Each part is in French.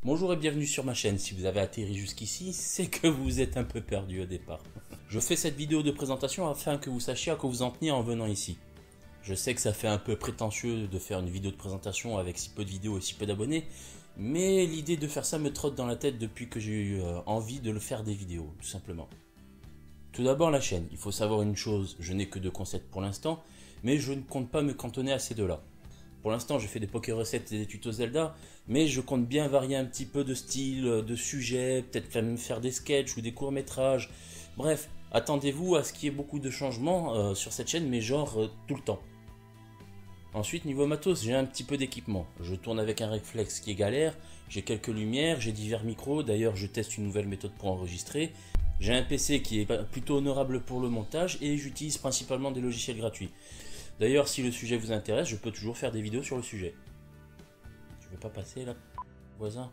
Bonjour et bienvenue sur ma chaîne. Si vous avez atterri jusqu'ici, c'est que vous êtes un peu perdu au départ. Je fais cette vidéo de présentation afin que vous sachiez à quoi vous en tenir en venant ici. Je sais que ça fait un peu prétentieux de faire une vidéo de présentation avec si peu de vidéos et si peu d'abonnés, mais l'idée de faire ça me trotte dans la tête depuis que j'ai eu envie de le faire des vidéos, tout simplement. Tout d'abord la chaîne. Il faut savoir une chose, je n'ai que 2 concepts pour l'instant, mais je ne compte pas me cantonner à ces deux-là. Pour l'instant, je fais des poké recettes et des tutos Zelda, mais je compte bien varier un petit peu de style, de sujet, peut-être même faire des sketchs ou des courts-métrages. Bref, attendez-vous à ce qu'il y ait beaucoup de changements sur cette chaîne, mais genre tout le temps. Ensuite, niveau matos, j'ai un petit peu d'équipement. Je tourne avec un réflexe qui est galère, j'ai quelques lumières, j'ai divers micros, d'ailleurs je teste une nouvelle méthode pour enregistrer. J'ai un PC qui est plutôt honorable pour le montage et j'utilise principalement des logiciels gratuits. D'ailleurs, si le sujet vous intéresse, je peux toujours faire des vidéos sur le sujet. Tu veux pas passer là, voisin?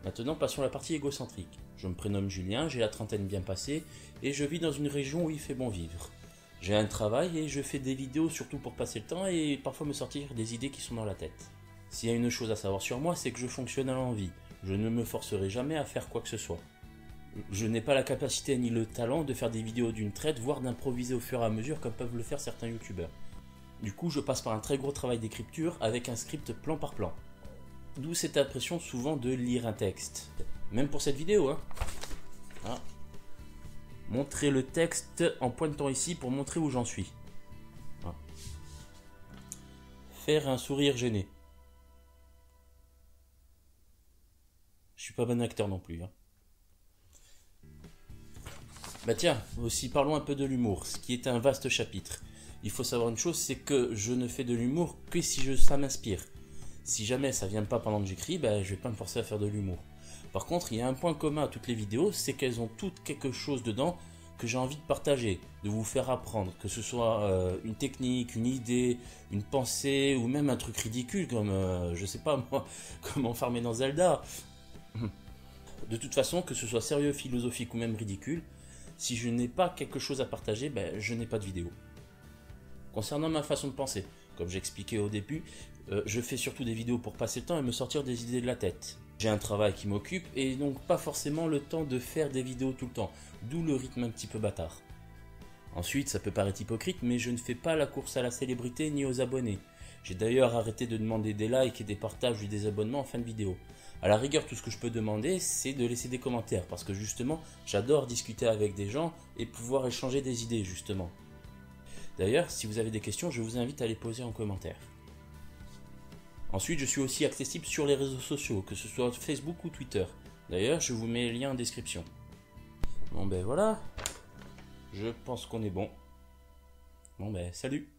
Maintenant, passons à la partie égocentrique. Je me prénomme Julien, j'ai la trentaine bien passée et je vis dans une région où il fait bon vivre. J'ai un travail et je fais des vidéos surtout pour passer le temps et parfois me sortir des idées qui sont dans la tête. S'il y a une chose à savoir sur moi, c'est que je fonctionne à l'envie. Je ne me forcerai jamais à faire quoi que ce soit. Je n'ai pas la capacité ni le talent de faire des vidéos d'une traite, voire d'improviser au fur et à mesure comme peuvent le faire certains youtubeurs. Du coup, je passe par un très gros travail d'écriture avec un script plan par plan. D'où cette impression souvent de lire un texte. Même pour cette vidéo, hein. Ah. Montrer le texte en pointant ici pour montrer où j'en suis. Ah. Faire un sourire gêné. Je suis pas bon acteur non plus, hein. Bah tiens, aussi parlons un peu de l'humour, ce qui est un vaste chapitre. Il faut savoir une chose, c'est que je ne fais de l'humour que si ça m'inspire. Si jamais ça vient pas pendant que j'écris, bah je vais pas me forcer à faire de l'humour. Par contre, il y a un point commun à toutes les vidéos, c'est qu'elles ont toutes quelque chose dedans que j'ai envie de partager, de vous faire apprendre, que ce soit une technique, une idée, une pensée, ou même un truc ridicule comme, je sais pas moi, comment farmer dans Zelda. De toute façon, que ce soit sérieux, philosophique ou même ridicule, si je n'ai pas quelque chose à partager, ben, je n'ai pas de vidéo. Concernant ma façon de penser, comme j'expliquais au début, je fais surtout des vidéos pour passer le temps et me sortir des idées de la tête. J'ai un travail qui m'occupe et donc pas forcément le temps de faire des vidéos tout le temps, d'où le rythme un petit peu bâtard. Ensuite, ça peut paraître hypocrite, mais je ne fais pas la course à la célébrité ni aux abonnés. J'ai d'ailleurs arrêté de demander des likes et des partages ou des abonnements en fin de vidéo. À la rigueur, tout ce que je peux demander, c'est de laisser des commentaires, parce que justement, j'adore discuter avec des gens et pouvoir échanger des idées, justement. D'ailleurs, si vous avez des questions, je vous invite à les poser en commentaire. Ensuite, je suis aussi accessible sur les réseaux sociaux, que ce soit Facebook ou Twitter. D'ailleurs, je vous mets les liens en description. Bon ben voilà, je pense qu'on est bon. Bon ben salut!